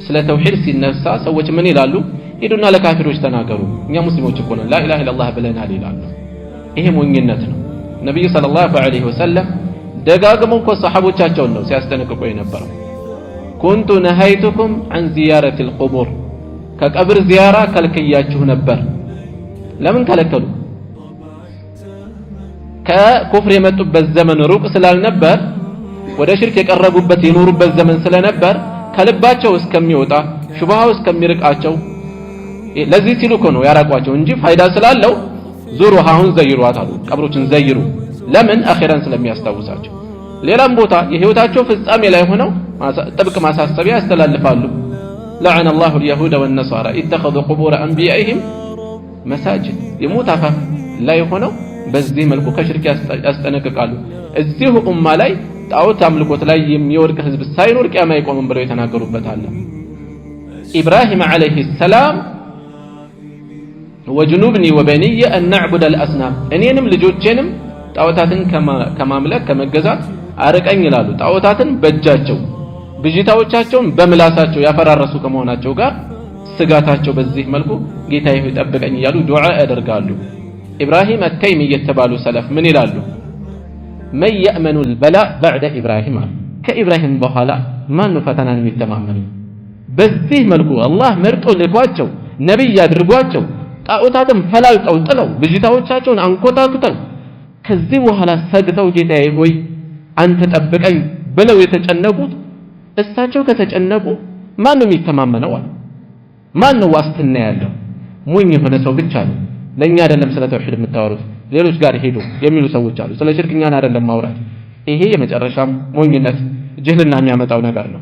ስለ ተውሂድ ሲነሳ ሰዎች ምን ይላሉ? ሂዱና ለካፊሮች ተናገሩ፣ እኛ ሙስሊሞች እኮ ነን ላኢላሃ ኢላላህ ብለናል ይላሉ። ይሄ ሞኝነት ነው። ነብዩ ሰለላሁ ዐለይሂ ወሰለም ደጋግመው እኮ ሰሐቦቻቸውን ነው ሲያስጠነቅቁ የነበረው። ኩንቱ ነሃይቱኩም አን ዚያረቲል ቁቡር፣ ከቀብር ዚያራ ከልክያችሁ ነበር። ለምን ከለከሉ? ከኩፍር የመጡበት ዘመን ሩቅ ስላልነበር ወደ ሽርክ የቀረቡበት የኖሩበት ዘመን ስለነበር ከልባቸው እስከሚወጣ ሹብሃው እስከሚርቃቸው ለዚህ ሲሉ እኮ ነው ያራቋቸው እንጂ ፋይዳ ስላለው ዙሩ አሁን ዘይሯት አሉ። ቀብሮችን ዘይሩ። ለምን? አኺራን ስለሚያስታውሳቸው። ሌላም ቦታ የህይወታቸው ፍጻሜ ላይ ሆነው ጥብቅ ማሳሰቢያ ያስተላልፋሉ። لعن الله اليهود والنصارى اتخذوا قبور انبيائهم مساجد። የሞት አፋፍ ላይ ሆነው በዚህ መልኩ ከሽርክ ያስጠነቅቃሉ። እዚሁ ኡማ ላይ ጣዖት አምልኮት ላይ የሚወድቅ ህዝብ ሳይኖር ቂያማ ይቆምም ብለው የተናገሩበት አለ። ኢብራሂም አለይሂ ሰላም ወጅኑብኒ ወበኒየ አን ነዕቡደ አልአስናም፣ እኔንም ልጆቼንም ጣዖታትን ከማምለክ ከመገዛት አርቀኝ ይላሉ። ጣዖታትን በእጃቸው ብጅታዎቻቸውን በምላሳቸው ያፈራረሱ ከመሆናቸው ጋር ስጋታቸው በዚህ መልኩ ጌታዬ ሆይ ጠብቀኝ እያሉ ዱዓ ያደርጋሉ። ኢብራሂም አተይሚ የተባሉ ሰለፍ ምን ይላሉ? መን የእመኑ ልበላእ በዕደ ኢብራሂም፣ ከኢብራሂም በኋላ ማን ፈተናን የሚተማመኑ? በዚህ መልኩ አላህ መርጦ ልኳቸው ነቢይ አድርጓቸው ጣዖታትን ፈላልጠው ጥለው ብጅታዎቻቸውን አንኮታኩተው ከዚህ በኋላ ሰግተው ጌታዬ ሆይ አንተ ጠብቀኝ ብለው የተጨነቁት እሳቸው ከተጨነቁ ማን ነው የሚተማመነው? ማን ነው ዋስትና ያለው? ሞኝ የሆነ ሰው ብቻ ነው። ለኛ አይደለም ስለ ተውሂድ የምታወሩት ሌሎች ጋር ሄዱ የሚሉ ሰዎች አሉ። ስለ ሽርክኛን አይደለም ማውራት። ይሄ የመጨረሻም ሞኝነት ጅህልና የሚያመጣው ነገር ነው።